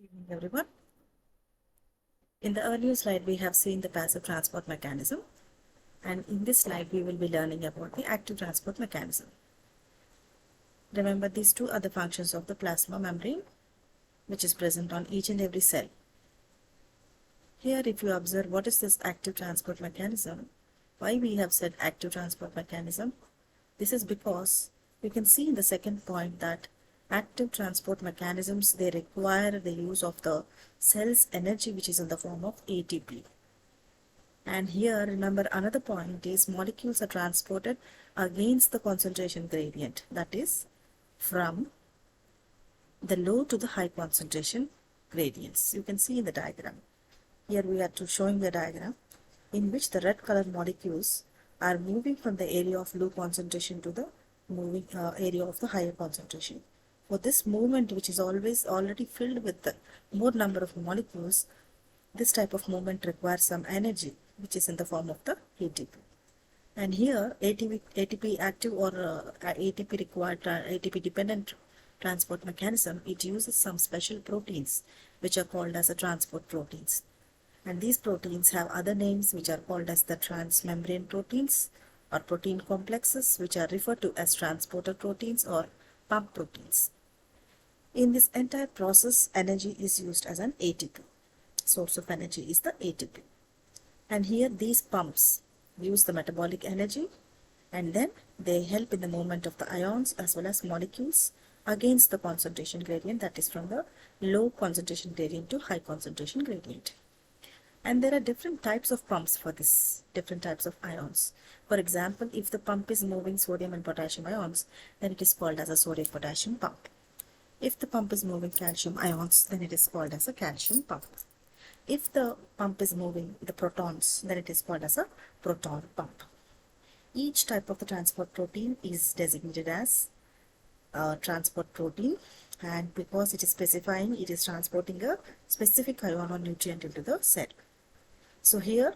Evening, everyone. In the earlier slide, we have seen the passive transport mechanism, and in this slide, we will be learning about the active transport mechanism. Remember, these two are the functions of the plasma membrane, which is present on each and every cell. Here, if you observe what is this active transport mechanism, why we have said active transport mechanism, this is because you can see in the second point that active transport mechanisms, they require the use of the cell's energy, which is in the form of ATP. And here, remember, another point is molecules are transported against the concentration gradient, that is from the low to the high concentration gradients. You can see in the diagram. Here we are showing the diagram in which the red color molecules are moving from the area of low concentration to the moving area of the higher concentration. For this movement, which is always already filled with the more number of molecules, this type of movement requires some energy, which is in the form of the ATP. And here ATP active or ATP required ATP dependent transport mechanism, it uses some special proteins which are called as a transport proteins. And these proteins have other names which are called as the transmembrane proteins or protein complexes, which are referred to as transporter proteins or pump proteins. In this entire process, energy is used as an ATP. Source of energy is the ATP. And here these pumps use the metabolic energy, and then they help in the movement of the ions as well as molecules against the concentration gradient, that is from the low concentration gradient to high concentration gradient. And there are different types of pumps for this, different types of ions. For example, if the pump is moving sodium and potassium ions, then it is called as a sodium potassium pump. If the pump is moving calcium ions, then it is called as a calcium pump. If the pump is moving the protons, then it is called as a proton pump. Each type of the transport protein is designated as a transport protein, and because it is specifying it is transporting a specific ion or nutrient into the cell. So here,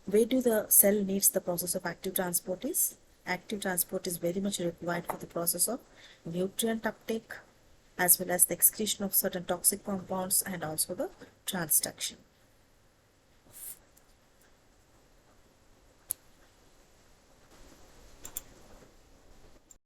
where do the cell needs the process of active transport is? Active transport is very much required for the process of nutrient uptake, as well as the excretion of certain toxic compounds and also the transduction.